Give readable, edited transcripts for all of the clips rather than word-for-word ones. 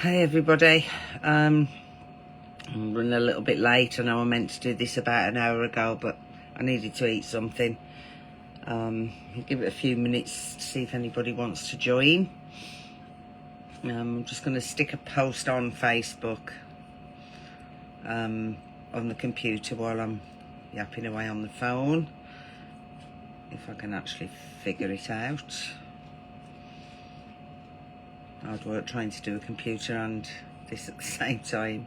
Hey everybody, I'm running a little bit late. I know I meant to do this about an hour ago, but I needed to eat something. I'll give it a few minutes to see if anybody wants to join. I'm just going to stick a post on Facebook on the computer while I'm yapping away on the phone, if I can actually figure it out. Hard work trying to do a computer and this at the same time.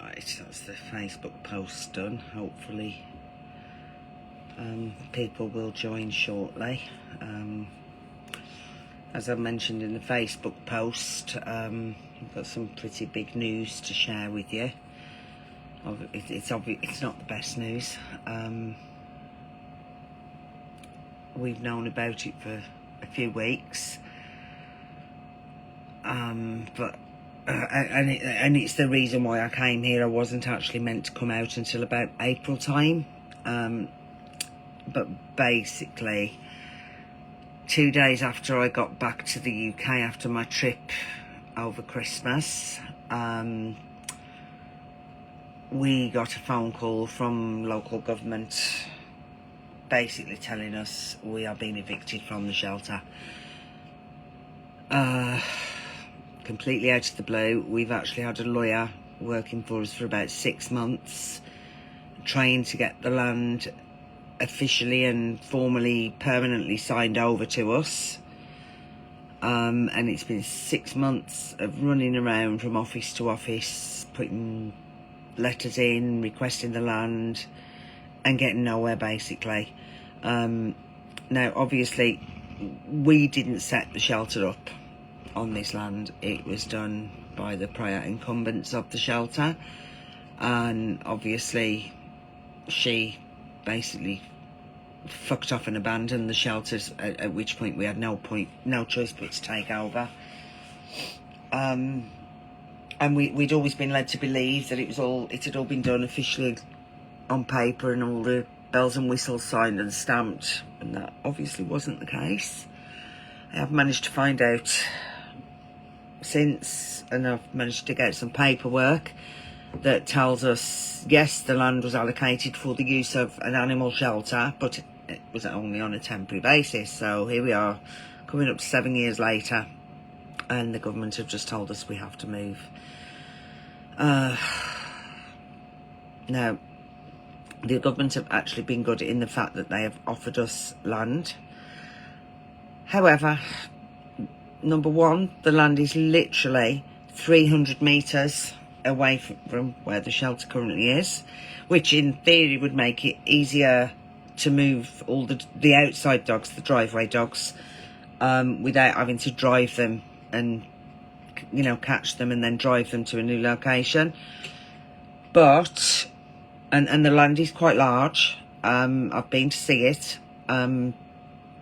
Right, that's the Facebook post done. Hopefully people will join shortly. As I mentioned in the Facebook post, I've got some pretty big news to share with you. It's obvious it's not the best news. We've known about it for a few weeks, but it's the reason why I came here. I wasn't actually meant to come out until about April time, but basically 2 days after I got back to the UK after my trip over Christmas, we got a phone call from local government basically telling us we are being evicted from the shelter. Completely out of the blue. We've actually had a lawyer working for us for about 6 months, trying to get the land officially and formally permanently signed over to us, and it's been 6 months of running around from office to office, putting letters in, requesting the land and getting nowhere basically. Now obviously we didn't set the shelter up on this land. It was done by the prior incumbents of the shelter, and obviously she basically fucked off and abandoned the shelters, at which point we had no choice but to take over. And we'd always been led to believe that it had all been done officially on paper and all the bells and whistles signed and stamped, and that obviously wasn't the case. I have managed to find out since, and I've managed to dig out some paperwork that tells us, yes, the land was allocated for the use of an animal shelter, but it was only on a temporary basis. So here we are, coming up to 7 years later, and the government have just told us we have to move. Now, the government have actually been good in the fact that they have offered us land. However, number one, the land is literally 300 metres away from where the shelter currently is, which in theory would make it easier to move all the outside dogs, the driveway dogs, without having to drive them and, you know, catch them and then drive them to a new location. But and the land is quite large. I've been to see it, and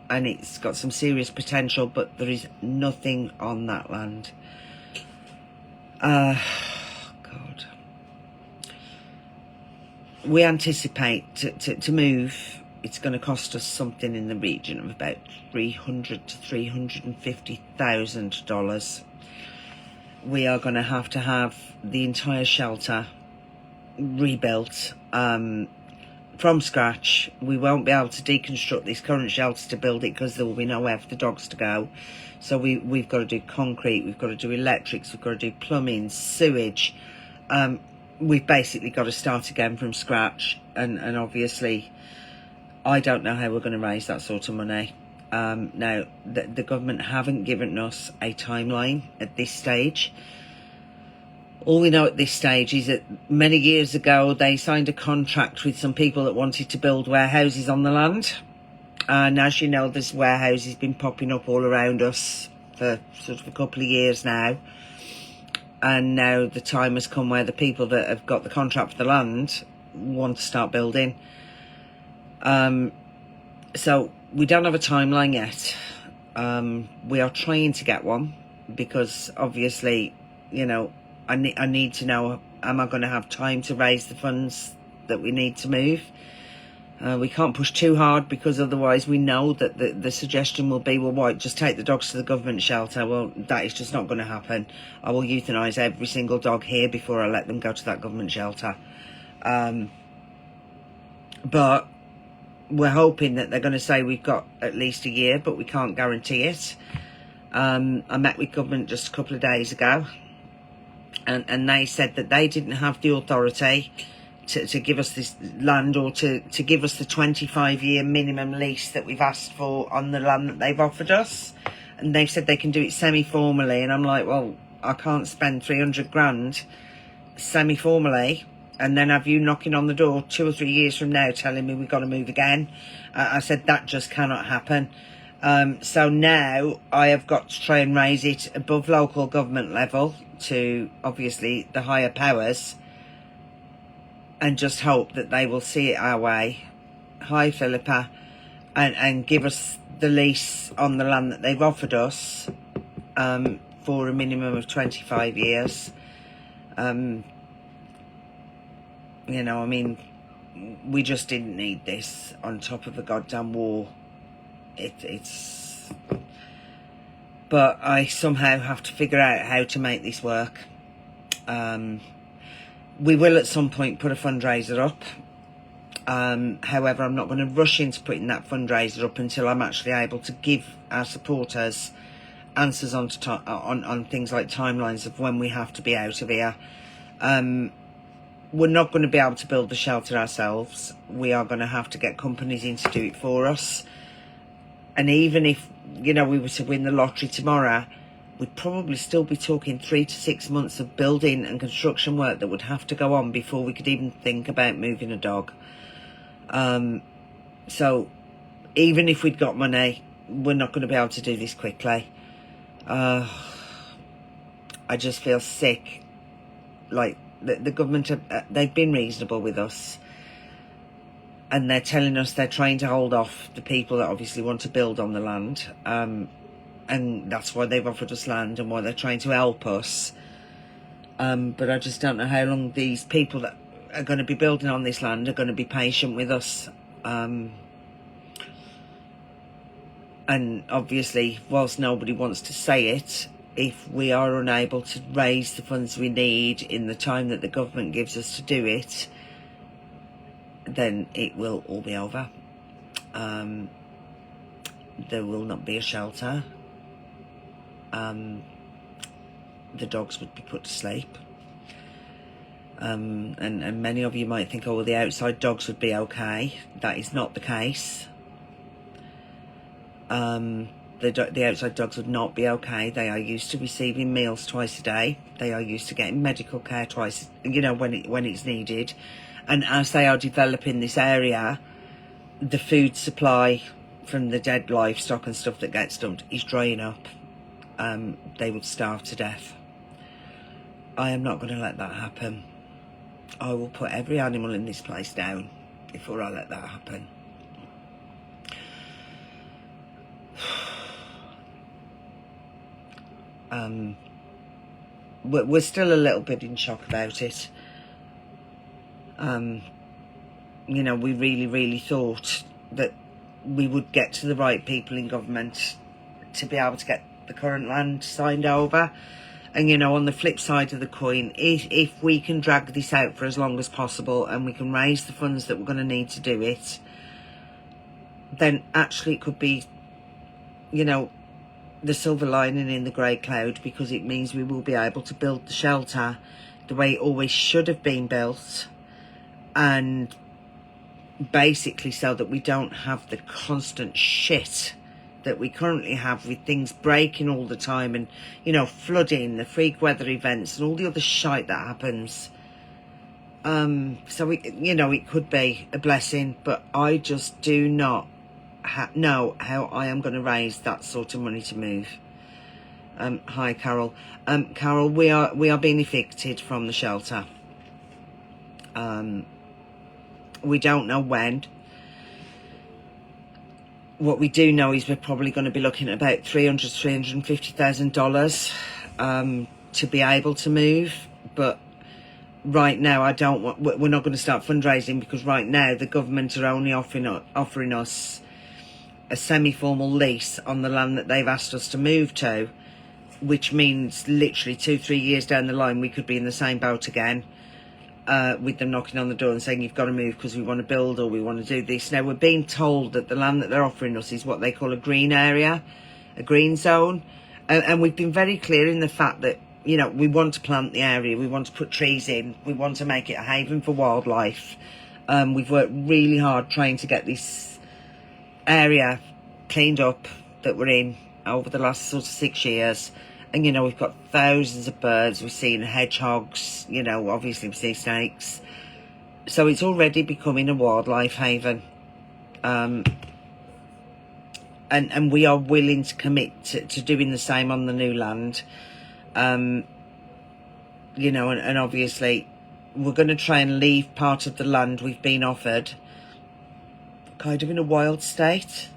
it's got some serious potential, but there is nothing on that land. God. We anticipate to move, it's going to cost us something in the region of about $300,000 to $350,000. We are going to have the entire shelter rebuilt from scratch. We won't be able to deconstruct this current shelter to build it because there will be nowhere for the dogs to go. So we've got to do concrete, we've got to do electrics, we've got to do plumbing, sewage. We've basically got to start again from scratch, and obviously I don't know how we're going to raise that sort of money. Now the government haven't given us a timeline at this stage. All we know at this stage is that many years ago they signed a contract with some people that wanted to build warehouses on the land. And as you know, there's warehouses been popping up all around us for sort of a couple of years now. And now the time has come where the people that have got the contract for the land want to start building. So we don't have a timeline yet. We are trying to get one because obviously, you know, I need to know, am I going to have time to raise the funds that we need to move? We can't push too hard because otherwise we know that the suggestion will be, well, why, just take the dogs to the government shelter. Well, that is just not going to happen. I will euthanise every single dog here before I let them go to that government shelter. But we're hoping that they're going to say we've got at least a year, but we can't guarantee it. I met with government just a couple of days ago, and they said that they didn't have the authority to give us this land, or to give us the 25-year minimum lease that we've asked for on the land that they've offered us. And they've said they can do it semi-formally, and I'm like, well, I can't spend 300 grand semi-formally and then have you knocking on the door 2 or 3 years from now telling me we've got to move again. I said that just cannot happen. So now I have got to try and raise it above local government level to obviously the higher powers, and just hope that they will see it our way. Hi Philippa. And give us the lease on the land that they've offered us for a minimum of 25 years. You know, I mean, we just didn't need this on top of a goddamn war. It's... But I somehow have to figure out how to make this work. We will at some point put a fundraiser up. However, I'm not going to rush into putting that fundraiser up until I'm actually able to give our supporters answers on things like timelines of when we have to be out of here. We're not going to be able to build the shelter ourselves. We are going to have to get companies in to do it for us. And even if, you know, we were to win the lottery tomorrow, we'd probably still be talking 3 to 6 months of building and construction work that would have to go on before we could even think about moving a dog. So even if we'd got money, we're not going to be able to do this quickly. I just feel sick. Like the government, they've been reasonable with us, and they're telling us they're trying to hold off the people that obviously want to build on the land, and that's why they've offered us land and why they're trying to help us. But I just don't know how long these people that are going to be building on this land are going to be patient with us. And obviously, whilst nobody wants to say it, if we are unable to raise the funds we need in the time that the government gives us to do it, then it will all be over. There will not be a shelter. The dogs would be put to sleep. And many of you might think, oh, well, the outside dogs would be okay. That is not the case. The outside dogs would not be okay. They are used to receiving meals twice a day. They are used to getting medical care twice, you know, when it's needed. And as they are developing this area, the food supply from the dead livestock and stuff that gets dumped is drying up. They would starve to death. I am not going to let that happen. I will put every animal in this place down before I let that happen. We're still a little bit in shock about it. You know, we really thought that we would get to the right people in government to be able to get the current land signed over. And, you know, on the flip side of the coin, if we can drag this out for as long as possible and we can raise the funds that we're going to need to do it, then actually it could be, you know, the silver lining in the grey cloud, because it means we will be able to build the shelter the way it always should have been built, and basically so that we don't have the constant shit that we currently have with things breaking all the time, and, you know, flooding, the freak weather events and all the other shite that happens. So you know, it could be a blessing, but I just do not know how I am going to raise that sort of money to move. Hi Carol. Carol, we are being evicted from the shelter. We don't know when. what we do know is we're probably going to be looking at about $350,000 to be able to move. But right now, we're not going to start fundraising, because right now the government are only offering us a semi-formal lease on the land that they've asked us to move to, which means literally 2-3 years down the line we could be in the same boat again, with them knocking on the door and saying, you've got to move because we want to build or we want to do this. Now, we're being told that the land that they're offering us is what they call a green area, a green zone, and we've been very clear in the fact that, you know, we want to plant the area, we want to put trees in, we want to make it a haven for wildlife. We've worked really hard trying to get this area cleaned up that we're in over the last sort of 6 years. And, you know, we've got thousands of birds, we've seen hedgehogs, you know, obviously we've seen snakes. So it's already becoming a wildlife haven. And we are willing to commit to doing the same on the new land. You know, and obviously we're going to try and leave part of the land we've been offered kind of in a wild state.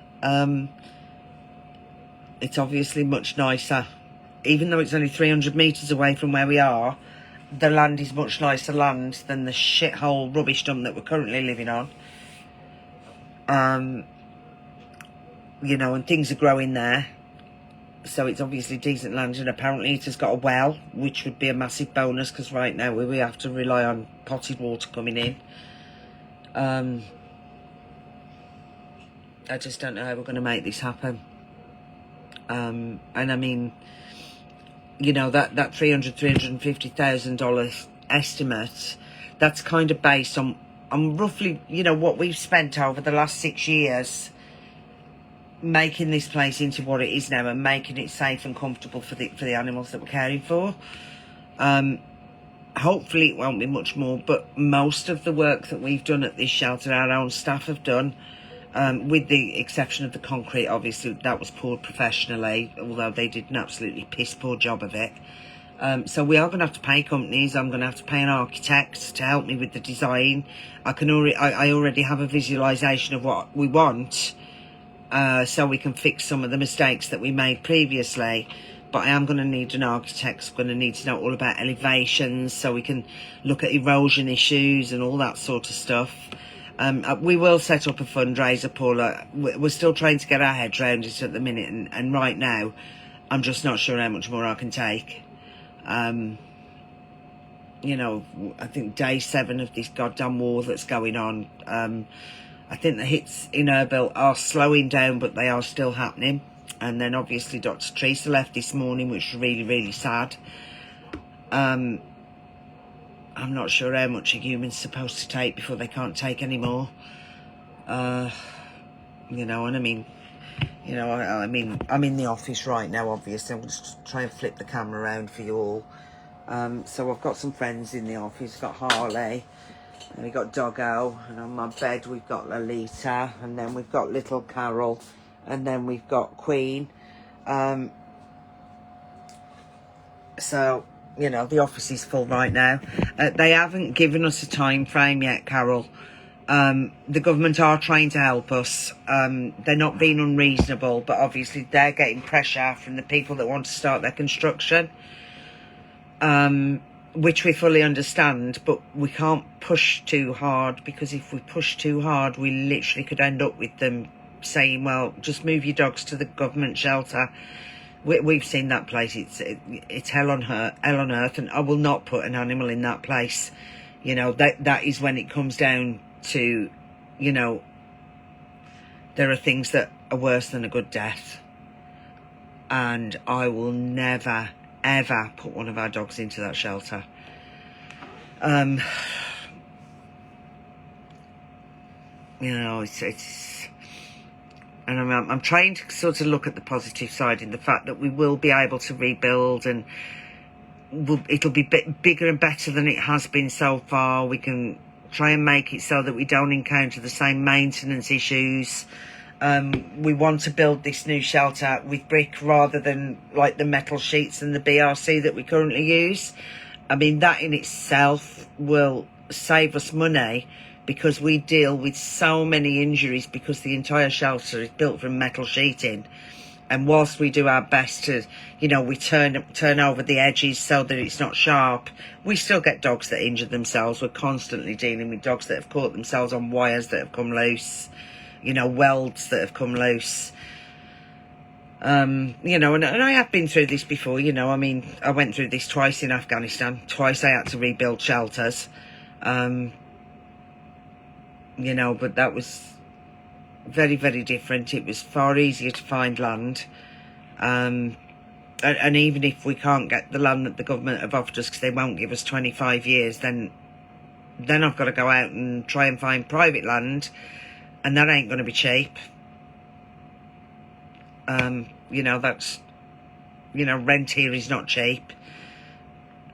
It's obviously much nicer. Even though it's only 300 metres away from where we are, the land is much nicer land than the shithole rubbish dump that we're currently living on. You know, and things are growing there. So it's obviously decent land, and apparently it has got a well, which would be a massive bonus, because right now we have to rely on potted water coming in. I just don't know how we're going to make this happen. And I mean, you know, that $350,000 estimate, that's kind of based on roughly, you know, what we've spent over the last 6 years making this place into what it is now, and making it safe and comfortable for the animals that we're caring for. Hopefully it won't be much more, but most of the work that we've done at this shelter, our own staff have done. With the exception of the concrete, obviously, that was poured professionally, although they did an absolutely piss poor job of it. So we are going to have to pay companies. I'm going to have to pay an architect to help me with the design. I already have a visualisation of what we want, so we can fix some of the mistakes that we made previously. But I am going to need an architect. I'm going to need to know all about elevations, so we can look at erosion issues and all that sort of stuff. We will set up a fundraiser, Paula. We're still trying to get our heads around it at the minute, and right now I'm just not sure how much more I can take. You know, I think day 7 of this goddamn war that's going on, I think the hits in Erbil are slowing down, but they are still happening. And then obviously Dr. Teresa left this morning, which was really, really sad. I'm not sure how much a human's supposed to take before they can't take any more. You know, and I mean, you know, I mean, I'm in the office right now, obviously. I'm just try and flip the camera around for you all. So I've got some friends in the office. We've got Harley, and we've got Doggo, and on my bed we've got Lolita, and then we've got little Carol, and then we've got Queen. So, you know, the office is full right now. They haven't given us a time frame yet, Carol. The government are trying to help us. They're not being unreasonable, but obviously they're getting pressure from the people that want to start their construction, which we fully understand, but we can't push too hard, because if we push too hard, we literally could end up with them saying, well, just move your dogs to the government shelter. We've seen that place. It's hell on earth, and I will not put an animal in that place. You know, that is when it comes down to, you know, there are things that are worse than a good death, and I will never ever put one of our dogs into that shelter. You know, it's and I'm trying to sort of look at the positive side in the fact that we will be able to rebuild, and it'll be bigger and better than it has been so far. We can try and make it so that we don't encounter the same maintenance issues. We want to build this new shelter with brick rather than like the metal sheets and the BRC that we currently use. I mean, that in itself will save us money, because we deal with so many injuries because the entire shelter is built from metal sheeting. And whilst we do our best to, you know, we turn over the edges so that it's not sharp, we still get dogs that injure themselves. We're constantly dealing with dogs that have caught themselves on wires that have come loose, you know, welds that have come loose. You know, and I have been through this before, you know. I mean, I went through this twice in Afghanistan. Twice I had to rebuild shelters. You know, but that was very, very different. It was far easier to find land. And even if we can't get the land that the government have offered us, because they won't give us 25 years, then I've got to go out and try and find private land, and that ain't going to be cheap. You know, that's, you know, rent here is not cheap.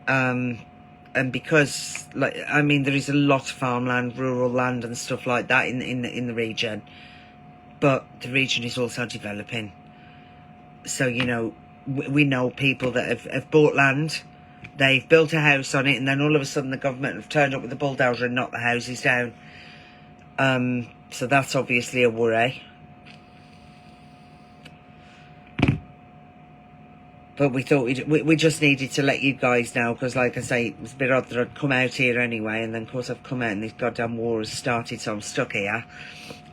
And because, like, I mean, there is a lot of farmland, rural land and stuff like that in the region, but the region is also developing. So, you know, we know people that have bought land, they've built a house on it, and then all of a sudden the government have turned up with a bulldozer and knocked the houses down. So that's obviously a worry. But we thought we just needed to let you guys know, because, like I say, it was a bit odd that I'd come out here anyway, and then, of course, I've come out and this goddamn war has started, so I'm stuck here.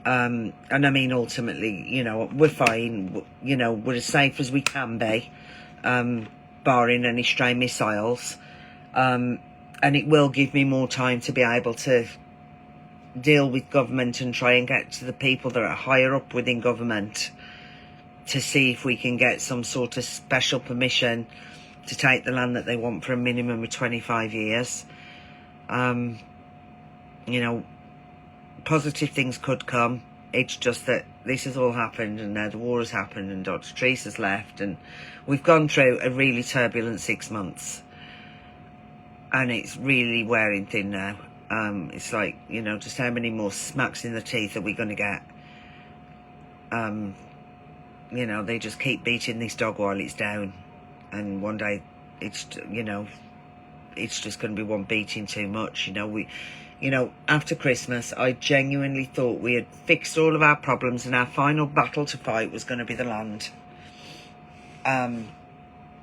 And I mean, ultimately, you know, we're fine. You know, we're as safe as we can be, barring any stray missiles. And it will give me more time to be able to deal with government and try and get to the people that are higher up within government, to see if we can get some sort of special permission to take the land that they want for a minimum of 25 years. You know, positive things could come. It's just that this has all happened, and now the war has happened, and Dr. Teresa's left, and we've gone through a really turbulent 6 months. And it's really wearing thin now. It's like, you know, just how many more smacks in the teeth are we going to get? You know, they just keep beating this dog while it's down, and one day it's, you know, it's just going to be one beating too much. You know, after Christmas, I genuinely thought we had fixed all of our problems, and our final battle to fight was going to be the land.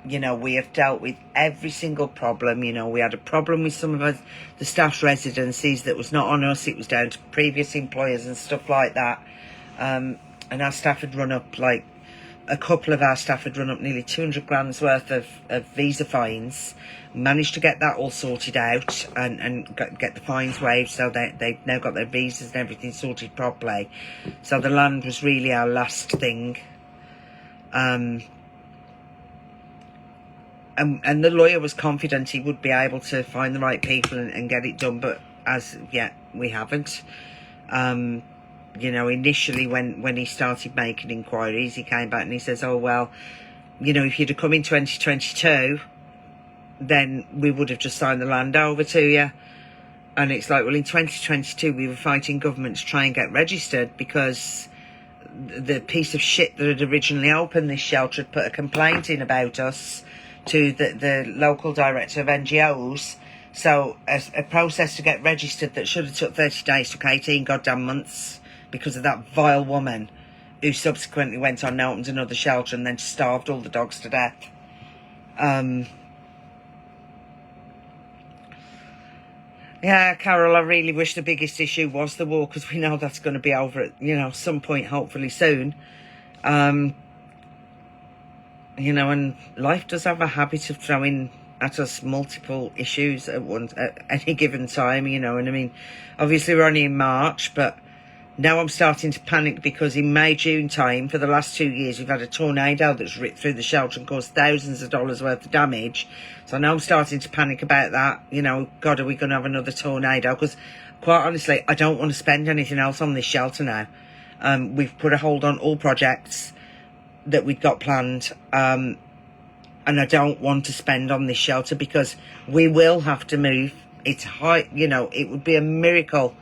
You know, we have dealt with every single problem. You know, we had a problem with some of the staff's residencies that was not on us. It was down to previous employers and stuff like that. And our staff had run up, like, a couple of our staff had run up nearly 200 grand's worth of visa fines. Managed to get that all sorted out and get the fines waived, so they've now got their visas and everything sorted properly. So the land was really our last thing. And the lawyer was confident he would be able to find the right people and get it done, but as yet we haven't. You know, initially when he started making inquiries, he came back and he says, oh, well, you know, if you'd have come in 2022, then we would have just signed the land over to you. And it's like, well, in 2022, we were fighting government to try and get registered, because the piece of shit that had originally opened this shelter had put a complaint in about us to the local director of NGOs. So a process to get registered that should have took 30 days took 18 goddamn months, because of that vile woman who subsequently went on and opened another shelter and then starved all the dogs to death. Yeah, Carol, I really wish the biggest issue was the war, because we know that's going to be over at, you know, some point, hopefully soon. You know, and life does have a habit of throwing at us multiple issues at any given time, you know. And I mean, obviously we're only in March, but now I'm starting to panic, because in May, June time, for the last 2 years, we've had a tornado that's ripped through the shelter and caused thousands of dollars worth of damage. So now I'm starting to panic about that. You know, God, are we going to have another tornado? Because quite honestly, I don't want to spend anything else on this shelter now. We've put a hold on all projects that we've got planned. And I don't want to spend on this shelter, because we will have to move. It's high, you know, it would be a miracle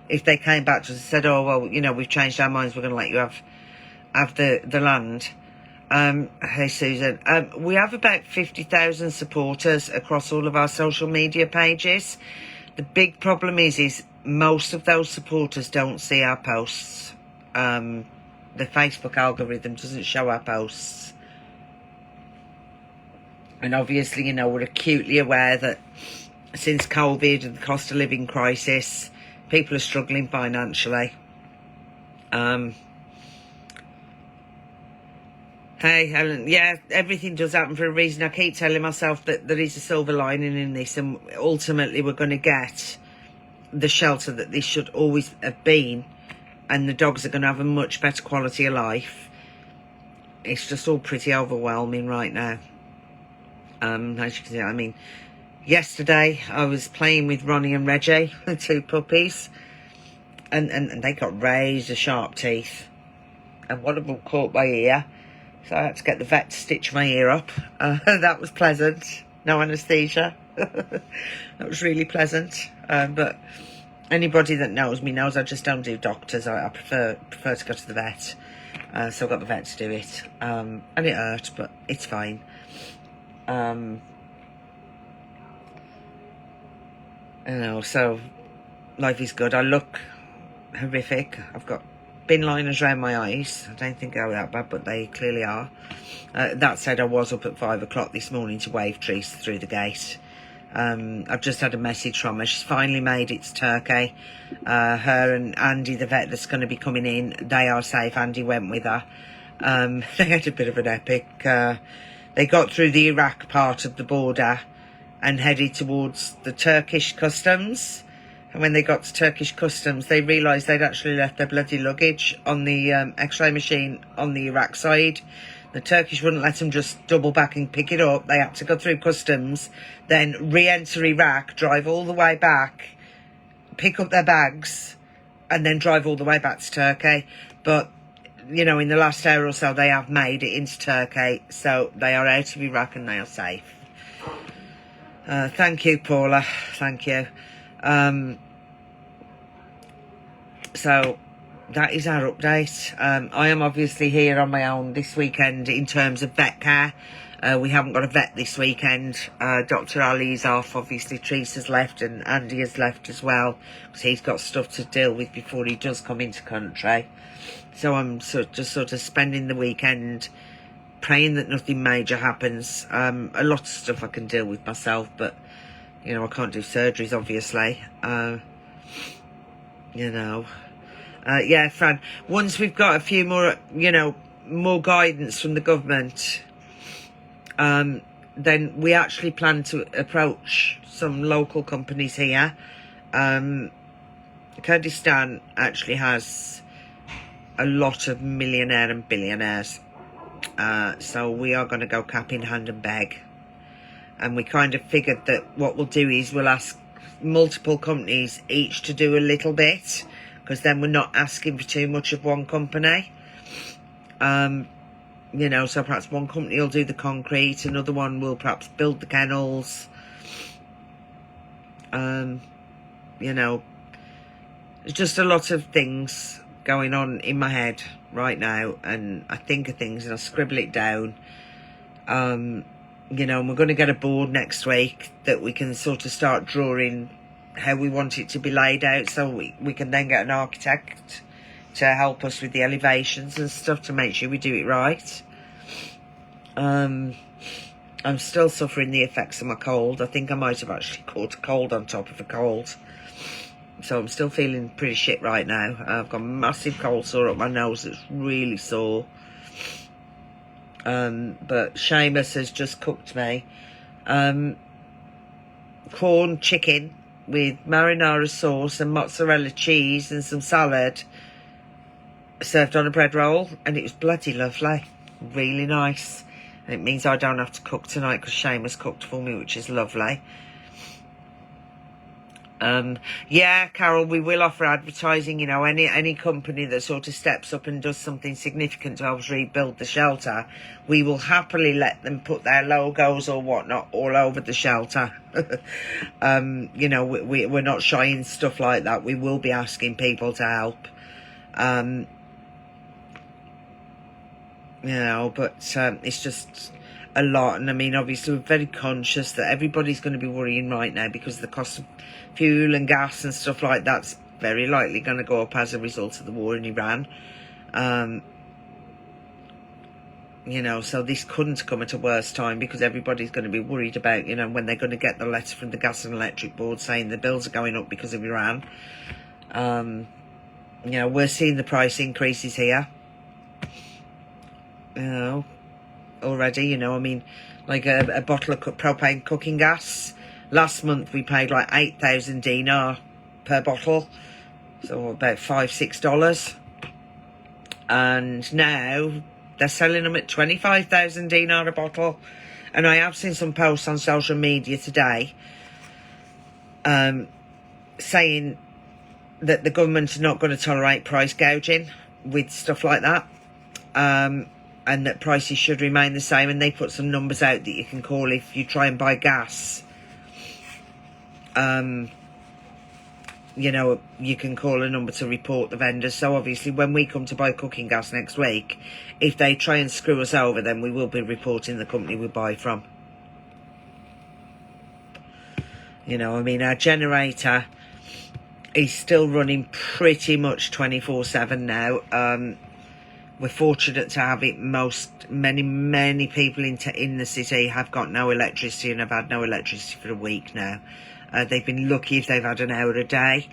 if they came back to us and said, oh, well, you know, we've changed our minds, we're going to let you have the land. Hey, Susan. We have about 50,000 supporters across all of our social media pages. The big problem is most of those supporters don't see our posts. The Facebook algorithm doesn't show our posts. And obviously, you know, we're acutely aware that since COVID and the cost of living crisis, people are struggling financially. Hey, yeah, everything does happen for a reason. I keep telling myself that there is a silver lining in this, and ultimately we're going to get the shelter that this should always have been, and the dogs are going to have a much better quality of life. It's just all pretty overwhelming right now. As you can see, I mean, yesterday I was playing with Ronnie and Reggie, the two puppies, and they got razor sharp teeth, and one of them caught my ear, so I had to get the vet to stitch my ear up. That was pleasant. No anaesthesia. That was really pleasant. But anybody that knows me knows I just don't do doctors. I prefer to go to the vet. So I got the vet to do it, and it hurt, but it's fine. You know, so life is good. I look horrific. I've got bin liners around my eyes. I don't think they're that bad, but they clearly are. That said, I was up at 5 o'clock this morning to wave Trees through the gate. I've just had a message from her. She's finally made it to Turkey. Her and Andy, the vet that's going to be coming in, they are safe. Andy went with her. They had a bit of an epic. They got through the Iraq part of the border and headed towards the Turkish customs. And when they got to Turkish customs, they realised they'd actually left their bloody luggage on the x-ray machine on the Iraq side. The Turkish wouldn't let them just double back and pick it up. They had to go through customs, then re-enter Iraq, drive all the way back, pick up their bags, and then drive all the way back to Turkey. But, you know, in the last hour or so, they have made it into Turkey. So they are out of Iraq and they are safe. Thank you, Paula. Thank you. So that is our update. I am obviously here on my own this weekend in terms of vet care. We haven't got a vet this weekend. Dr. Ali's off. Obviously, Teresa's left and Andy has left as well, because he's got stuff to deal with before he does come into country. So I'm just sort of spending the weekend praying that nothing major happens. A lot of stuff I can deal with myself, but, you know, I can't do surgeries, obviously. You know. Yeah, Fran, once we've got a few more, you know, more guidance from the government, then we actually plan to approach some local companies here. Kurdistan actually has a lot of millionaire and billionaires. So we are going to go cap in hand and beg. And we kind of figured that what we'll do is we'll ask multiple companies each to do a little bit, because then we're not asking for too much of one company. You know, so perhaps one company will do the concrete, another one will perhaps build the kennels. You know, there's just a lot of things going on in my head right now, and I think of things and I scribble it down. You know, and we're going to get a board next week that we can sort of start drawing how we want it to be laid out, so we can then get an architect to help us with the elevations and stuff to make sure we do it right. I'm still suffering the effects of my cold. I think I might have actually caught a cold on top of a cold. So I'm still feeling pretty shit right now. I've got a massive cold sore up my nose that's really sore. But Seamus has just cooked me corn chicken with marinara sauce and mozzarella cheese and some salad served on a bread roll, and it was bloody lovely, really nice. And it means I don't have to cook tonight because Seamus cooked for me, which is lovely. Yeah, Carol, we will offer advertising. You know, any company that sort of steps up and does something significant to help us rebuild the shelter, we will happily let them put their logos or whatnot all over the shelter. You know, we're not shying stuff like that. We will be asking people to help. You know, but it's just, a lot. And I mean, obviously we're very conscious that everybody's going to be worrying right now because the cost of fuel and gas and stuff like that's very likely going to go up as a result of the war in Iran. You know, so this couldn't come at a worse time because everybody's going to be worried about, you know, when they're going to get the letter from the gas and electric board saying the bills are going up because of Iran. You know, we're seeing the price increases here. You know, already, you know, I mean, like a bottle of propane cooking gas. Last month we paid like 8,000 dinar per bottle. So about $5-6. And now they're selling them at 25,000 dinar a bottle. And I have seen some posts on social media today saying that the government's not going to tolerate price gouging with stuff like that. And that prices should remain the same. And they put some numbers out that you can call if you try and buy gas. You know, you can call a number to report the vendors. So obviously when we come to buy cooking gas next week, if they try and screw us over, then we will be reporting the company we buy from. You know, I mean, our generator is still running pretty much 24/7 now. We're fortunate to have it. Many people in the city have got no electricity and have had no electricity for a week now. They've been lucky if they've had an hour a day,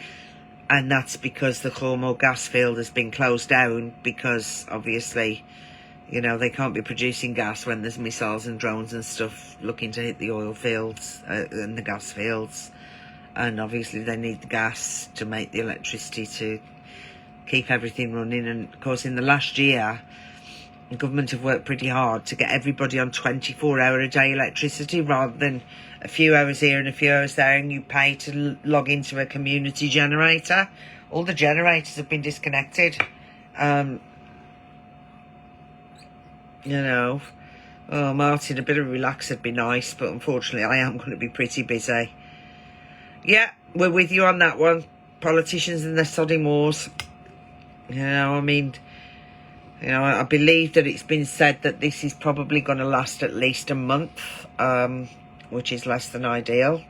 and that's because the Khormor gas field has been closed down because obviously, you know, they can't be producing gas when there's missiles and drones and stuff looking to hit the oil fields and the gas fields, and obviously they need the gas to make the electricity to keep everything running. And of course in the last year the government have worked pretty hard to get everybody on 24-hour a day electricity rather than a few hours here and a few hours there and you pay to log into a community generator. All the generators have been disconnected. You know, oh Martin, a bit of relax would be nice, but unfortunately I am going to be pretty busy. Yeah, we're with you on that one. Politicians and their sodding wars. You know, I mean, you know, I believe that it's been said that this is probably going to last at least a month, which is less than ideal.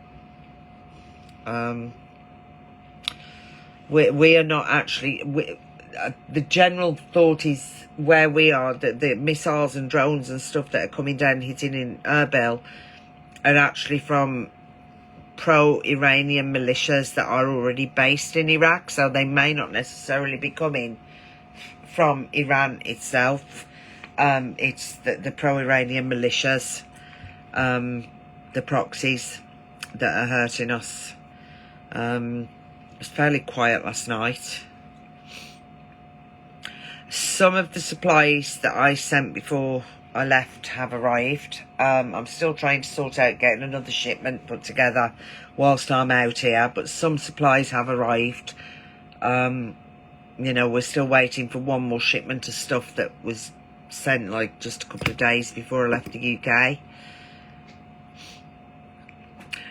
We are not actually... the general thought is where we are, that the missiles and drones and stuff that are coming down hitting in Erbil are actually from pro-Iranian militias that are already based in Iraq, so they may not necessarily be coming from Iran itself. It's the pro-Iranian militias, the proxies that are hurting us. It was fairly quiet last night. Some of the supplies that I sent before I left have arrived. I'm still trying to sort out getting another shipment put together whilst I'm out here, but some supplies have arrived. You know, we're still waiting for one more shipment of stuff that was sent like just a couple of days before I left the UK.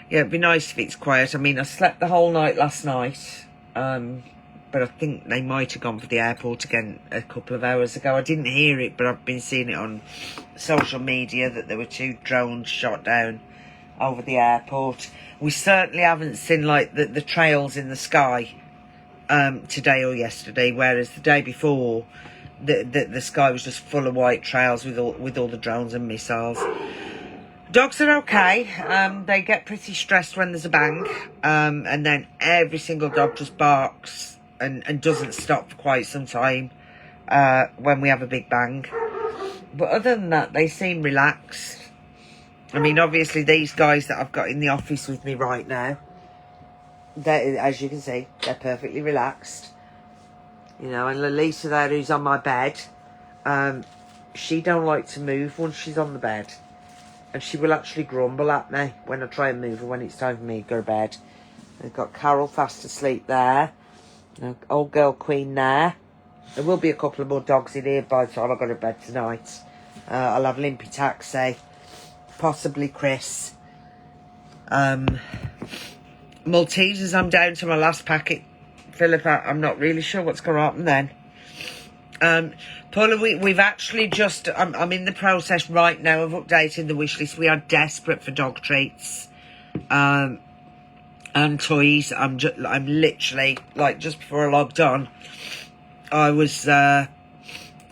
Yeah, it'd be nice if it's quiet. I mean, I slept the whole night last night, but I think they might have gone for the airport again a couple of hours ago. I didn't hear it, but I've been seeing it on social media that there were 2 drones shot down over the airport. We certainly haven't seen like the trails in the sky today or yesterday, whereas the day before the sky was just full of white trails with all the drones and missiles. Dogs are okay. They get pretty stressed when there's a bang, and then every single dog just barks and doesn't stop for quite some time when we have a big bang. But other than that, they seem relaxed. I mean, obviously these guys that I've got in the office with me right now, they, as you can see, they're perfectly relaxed. You know, and Lolita there, who's on my bed, she don't like to move once she's on the bed. And she will actually grumble at me when I try and move her when it's time for me to go to bed. We've got Carol fast asleep there. Old girl Queen there. There will be a couple of more dogs in here by the time I go to bed tonight. I'll have Limpy Taxi. Possibly Chris. Maltesers, I'm down to my last packet. Philippa, I'm not really sure what's going to happen then. Paula, we've actually just, I'm in the process right now of updating the wish list. We are desperate for dog treats and toys. I'm literally, like, just before I logged on, I was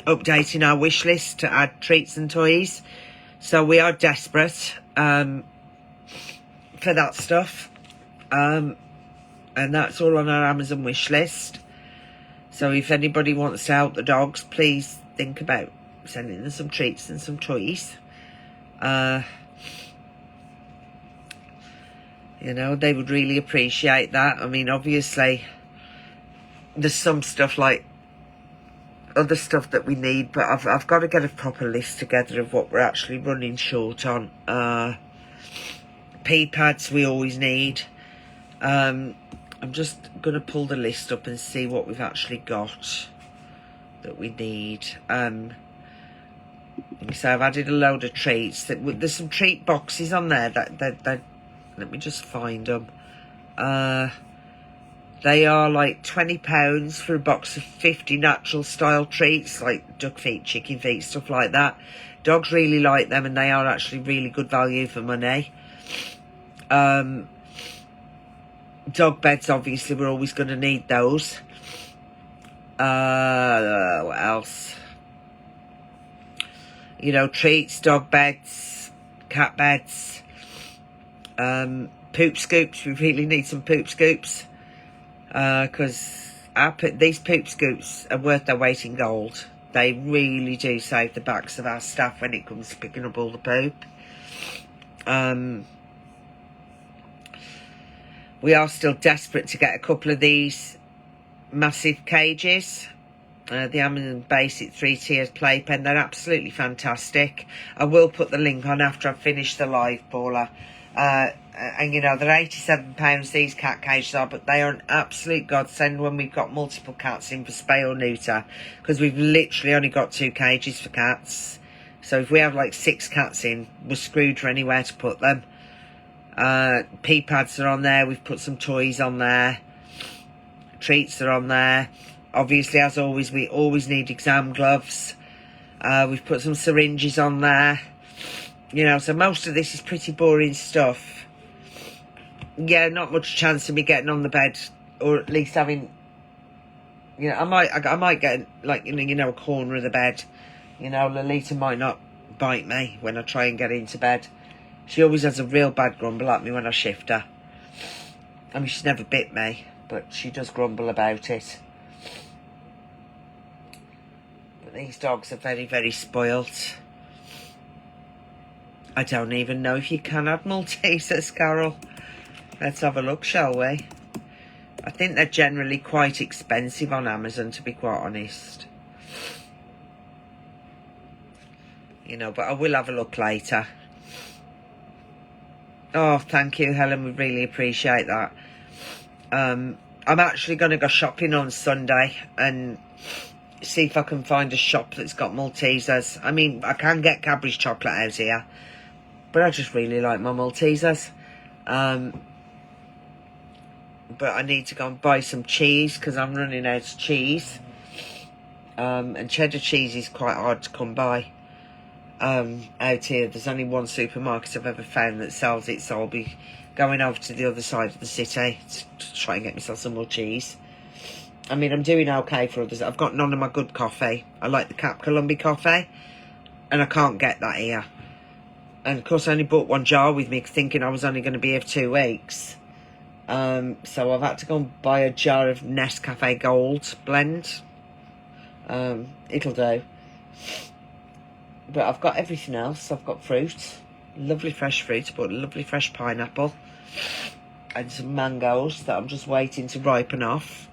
updating our wish list to add treats and toys. So we are desperate for that stuff. And that's all on our Amazon wish list. So if anybody wants to help the dogs, please think about sending them some treats and some toys. You know, they would really appreciate that. I mean, obviously, there's some stuff like other stuff that we need, but I've got to get a proper list together of what we're actually running short on. Pee pads we always need. I'm just going to pull the list up and see what we've actually got that we need. So I've added a load of treats. There's some treat boxes on there. That let me just find them. They are like £20 for a box of 50 natural style treats, like duck feet, chicken feet, stuff like that. Dogs really like them, and they are actually really good value for money. Dog beds, obviously, we're always going to need those. What else? You know, treats, dog beds, cat beds, poop scoops. We really need some poop scoops, because these poop scoops are worth their weight in gold. They really do save the backs of our staff when it comes to picking up all the poop. We are still desperate to get a couple of these massive cages. The Amazon Basic 3-tiered playpen. They're absolutely fantastic. I will put the link on after I've finished the live, Paula. And, you know, they're £87 these cat cages are, but they are an absolute godsend when we've got multiple cats in for spay or neuter, because we've literally only got 2 cages for cats. So if we have like 6 cats in, we're screwed for anywhere to put them. Pee pads are on there. We've put some toys on there. Treats are on there. Obviously, as always, we always need exam gloves. We've put some syringes on there. You know, so most of this is pretty boring stuff. Yeah, not much chance of me getting on the bed, or at least having, you know, I might get like, you know, a corner of the bed. You know, Lolita might not bite me when I try and get into bed. She always has a real bad grumble at me when I shift her. I mean, she's never bit me, but she does grumble about it. But these dogs are very, very spoilt. I don't even know if you can add Maltesers, Carol. Let's have a look, shall we? I think they're generally quite expensive on Amazon, to be quite honest. You know, but I will have a look later. Oh, thank you, Helen. We really appreciate that. I'm actually going to go shopping on Sunday and see if I can find a shop that's got Maltesers. I mean, I can get Cadbury's chocolate out here, but I just really like my Maltesers. But I need to go and buy some cheese because I'm running out of cheese. And cheddar cheese is quite hard to come by. Out here, there's only one supermarket I've ever found that sells it, so I'll be going over to the other side of the city to try and get myself some more cheese. I mean, I'm doing okay for others. I've got none of my good coffee. I like the Cap Columbia coffee, and I can't get that here. And of course, I only bought 1 jar with me, thinking I was only going to be here for 2 weeks. So I've had to go and buy a jar of Nescafe Gold blend. It'll do. But I've got everything else. I've got fruit, lovely fresh fruit. I bought a lovely fresh pineapple and some mangoes that I'm just waiting to ripen off.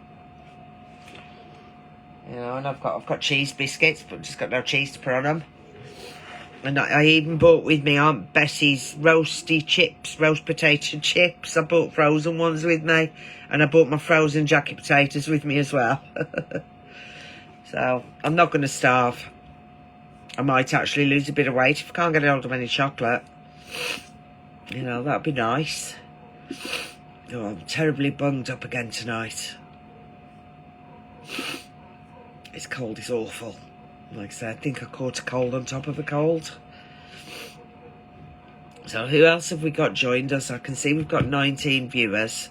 You know, and I've got cheese biscuits, but just got no cheese to put on them. And I even bought with me Aunt Bessie's roasty chips, roast potato chips. I bought frozen ones with me, and I bought my frozen jacket potatoes with me as well. So I'm not going to starve. I might actually lose a bit of weight if I can't get hold of any chocolate. You know, that'd be nice. Oh, I'm terribly bunged up again tonight. This cold is awful. Like I said, I think I caught a cold on top of a cold. So who else have we got joined us? I can see we've got 19 viewers.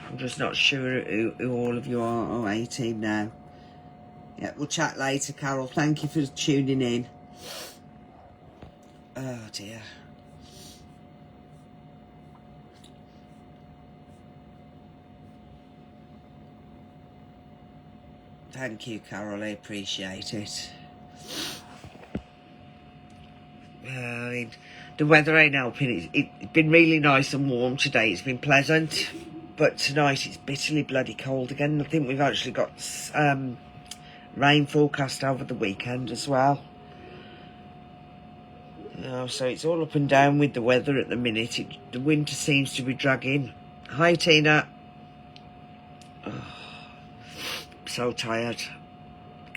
I'm just not sure who all of you are. Oh, 18 now. Yeah, we'll chat later, Carol. Thank you for tuning in. Oh, dear. Thank you, Carol. I appreciate it. I mean, the weather ain't helping. It's been really nice and warm today. It's been pleasant. But tonight it's bitterly bloody cold again. I think we've actually got rain forecast over the weekend as well. So it's all up and down with the weather at the minute. The winter seems to be dragging. Hi, Tina. Oh, I'm so tired.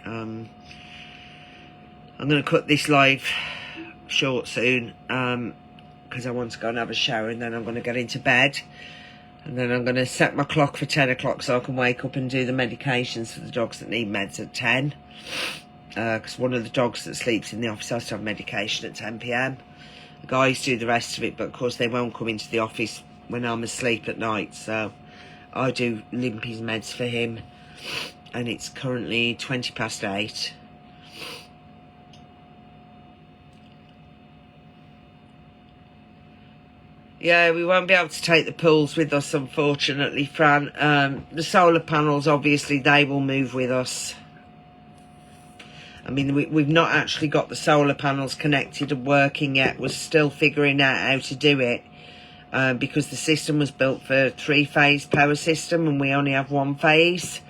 I'm going to cut this live short soon because I want to go and have a shower, and then I'm going to get into bed, and then I'm going to set my clock for 10 o'clock so I can wake up and do the medications for the dogs that need meds at 10, because one of the dogs that sleeps in the office has to have medication at 10 p.m. The guys do the rest of it, but of course they won't come into the office when I'm asleep at night, so I do Limpy's meds for him, and it's currently 20 past 8. Yeah, we won't be able to take the pools with us, unfortunately, Fran. The solar panels, obviously, they will move with us. I mean, we've not actually got the solar panels connected and working yet. We're still figuring out how to do it because the system was built for a 3-phase power system and we only have 1 phase.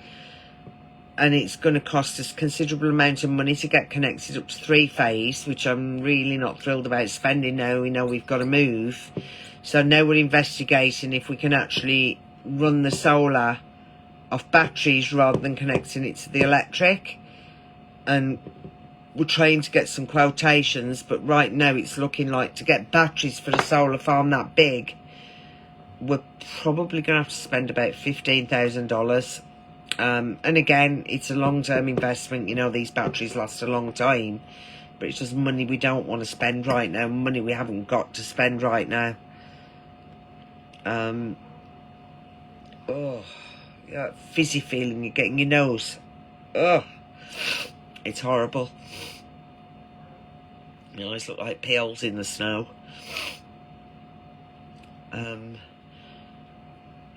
And it's going to cost us a considerable amount of money to get connected up to 3-phase, which I'm really not thrilled about spending now. We know we've got to move. So now we're investigating if we can actually run the solar off batteries rather than connecting it to the electric. And we're trying to get some quotations, but right now it's looking like to get batteries for the solar farm that big, we're probably going to have to spend about $15,000. And again, it's a long-term investment. You know, these batteries last a long time, but it's just money we don't want to spend right now, money we haven't got to spend right now. Oh, yeah, fizzy feeling you get in your nose. Oh, it's horrible. My eyes look like peels in the snow.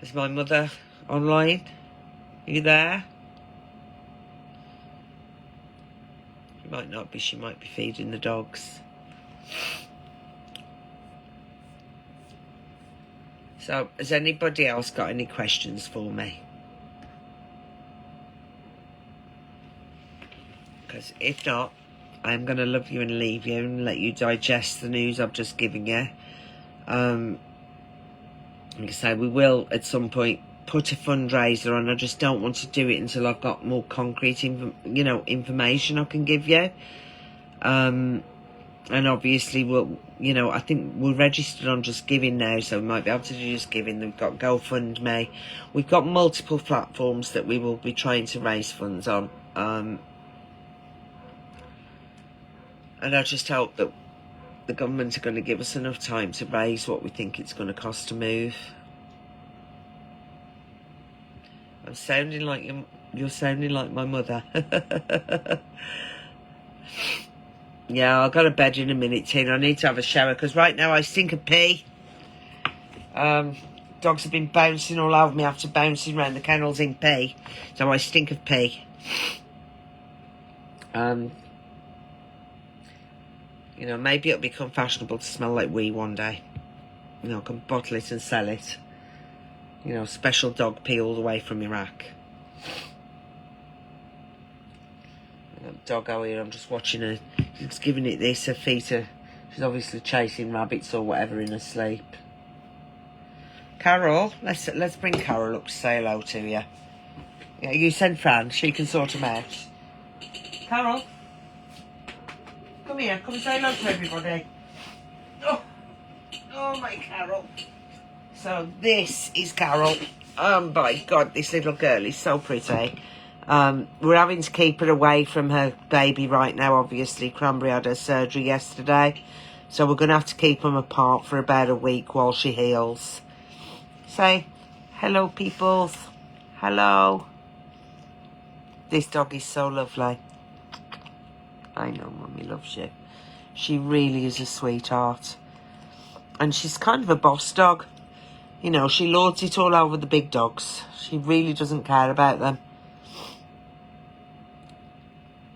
Is my mother online? Are you there? She might not be. She might be feeding the dogs. So, has anybody else got any questions for me? Because if not, I'm going to love you and leave you and let you digest the news I've just given you. Like I say, we will at some point put a fundraiser on. I just don't want to do it until I've got more concrete information I can give you. And obviously we'll, I think we're registered on Just Giving now, so we might be able to do Just Giving. We've got GoFundMe. We've got multiple platforms that we will be trying to raise funds on. And I just hope that the government are going to give us enough time to raise what we think it's going to cost to move. I'm sounding like you're sounding like my mother. Yeah, I'll go to bed in a minute, Tina. I need to have a shower because right now I stink of pee. Dogs have been bouncing all over me after bouncing around the kennels in pee, so I stink of pee. Maybe it'll become fashionable to smell like wee one day. I can bottle it and sell it. Special dog pee all the way from Iraq. Dog out here, I'm just watching her. She's giving it this. Her feet are. She's obviously chasing rabbits or whatever in her sleep. Carol, let's bring Carol up to say hello to you. Yeah, you send Fran. She can sort them out. Carol, come here. Come say hello to everybody. Oh my Carol. So this is Carol. My God, this little girl is so pretty. We're having to keep her away from her baby right now, obviously. Cranberry had her surgery yesterday. So we're going to have to keep them apart for about a week while she heals. Say hello, peoples. Hello. This dog is so lovely. I know Mummy loves you. She really is a sweetheart. And she's kind of a boss dog. You know, she lords it all over the big dogs. She really doesn't care about them.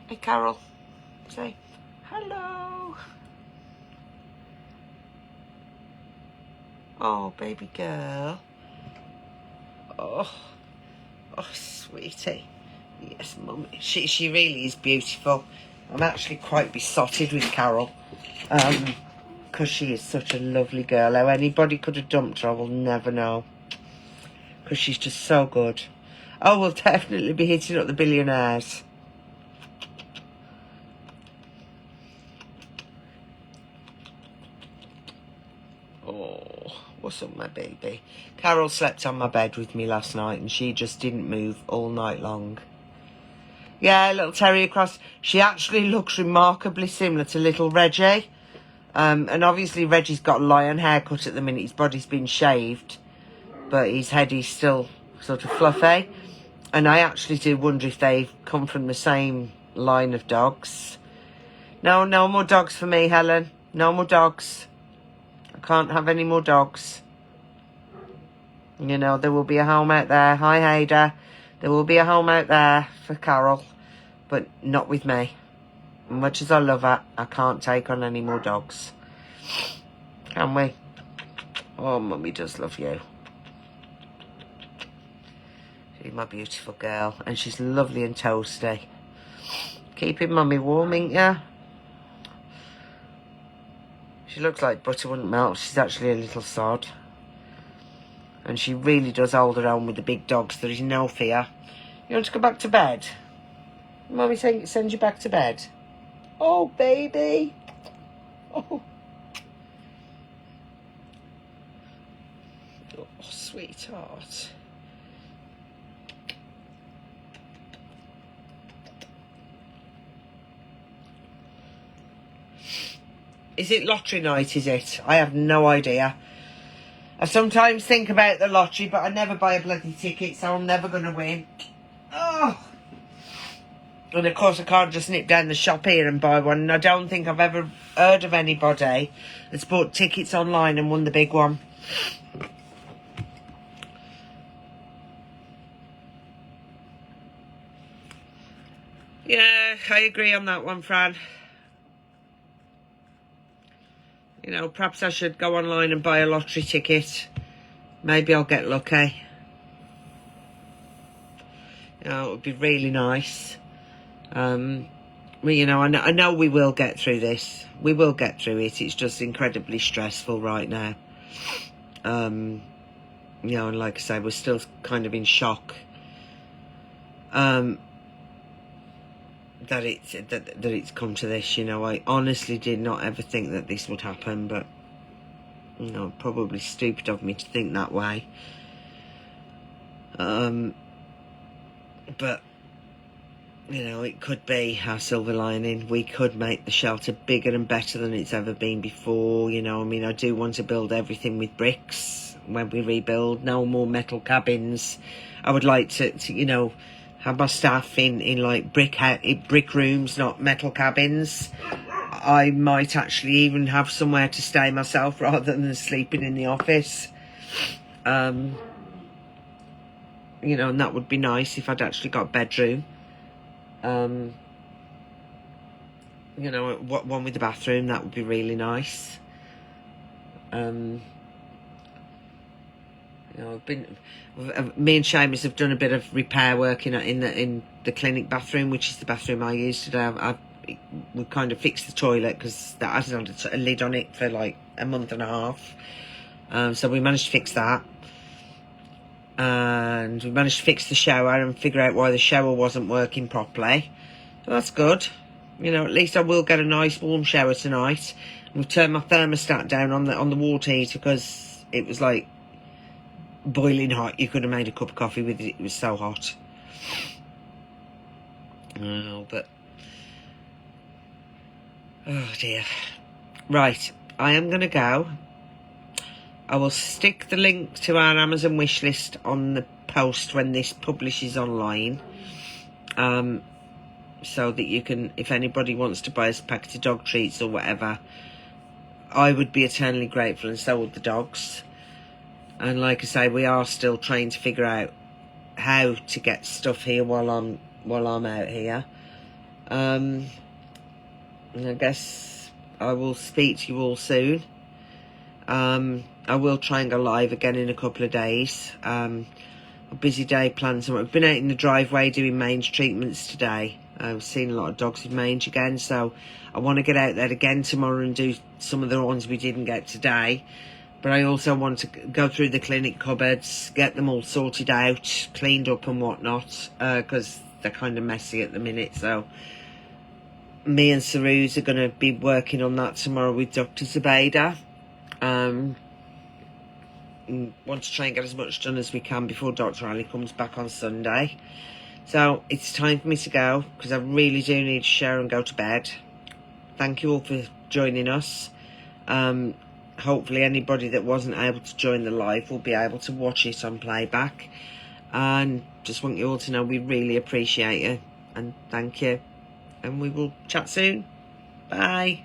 Hey, Carol. Say hello. Oh, baby girl. Oh, sweetie. Yes, Mummy. She really is beautiful. I'm actually quite besotted with Carol. Because she is such a lovely girl. How anybody could have dumped her, I will never know. Because she's just so good. Oh, we'll definitely be hitting up the billionaires. Oh, what's up, my baby? Carol slept on my bed with me last night and she just didn't move all night long. Yeah, little terrier cross. She actually looks remarkably similar to little Reggie. And obviously Reggie's got a lion haircut at the minute. His body's been shaved, but his head is still sort of fluffy. And I actually do wonder if they've come from the same line of dogs. No more dogs for me, Helen. No more dogs. I can't have any more dogs. You know, there will be a home out there. Hi, Ada. There will be a home out there for Carol, but not with me. Much as I love her, I can't take on any more dogs. Can we? Oh, Mummy does love you. She's my beautiful girl. And she's lovely and toasty. Keeping Mummy warm, ain't ya? She looks like butter wouldn't melt. She's actually a little sod. And she really does hold her own with the big dogs. There is no fear. You want to go back to bed? Mummy send you back to bed. Oh, baby. Oh, sweetheart. Is it lottery night, is it? I have no idea. I sometimes think about the lottery, but I never buy a bloody ticket, so I'm never going to win. Oh. And of course I can't just nip down the shop here and buy one. And I don't think I've ever heard of anybody that's bought tickets online and won the big one. Yeah, I agree on that one, Fran. You know, perhaps I should go online and buy a lottery ticket. Maybe I'll get lucky. You know, it would be really nice. Well, you know, I know we will get through this. We will get through it. It's just incredibly stressful right now. You know, and like I say, we're still kind of in shock. That it's come to this. You know, I honestly did not ever think that this would happen, but you know, probably stupid of me to think that way. But you know, it could be our silver lining. We could make the shelter bigger and better than it's ever been before. You know, I mean, I do want to build everything with bricks when we rebuild. No more metal cabins. I would like to you know, have my staff in like brick rooms, not metal cabins. I might actually even have somewhere to stay myself rather than sleeping in the office. You know, and that would be nice if I'd actually got a bedroom. You know, one with a bathroom, that would be really nice. You know, me and Seamus have done a bit of repair work in the clinic bathroom, which is the bathroom I use today. We've kind of fixed the toilet because that hasn't had a lid on it for like a month and a half. So we managed to fix that. And we managed to fix the shower and figure out why the shower wasn't working properly. So that's good. You know, at least I will get a nice warm shower tonight. And we've turned my thermostat down on the water heater because it was like boiling hot. You could have made a cup of coffee with it. It was so hot. Oh, but oh dear. Right, I am going to go. I will stick the link to our Amazon wish list on the post when this publishes online, so that you can, if anybody wants to buy us a packet of dog treats or whatever, I would be eternally grateful, and so would the dogs. And like I say, we are still trying to figure out how to get stuff here while I'm out here. And I guess I will speak to you all soon. I will try and go live again in a couple of days. A busy day planned. So I've been out in the driveway doing mange treatments today. I've seen a lot of dogs with mange again, so I want to get out there again tomorrow and do some of the ones we didn't get today. But I also want to go through the clinic cupboards, get them all sorted out, cleaned up and whatnot, because they're kind of messy at the minute. So me and Saruz are going to be working on that tomorrow with Dr. Zubaydah. Want to try and get as much done as we can before Dr. Ali comes back on Sunday. So it's time for me to go, because I really do need to shower and go to bed. Thank you all for joining us. Hopefully anybody that wasn't able to join the live will be able to watch it on playback. And just want you all to know we really appreciate you, and thank you. And we will chat soon. Bye.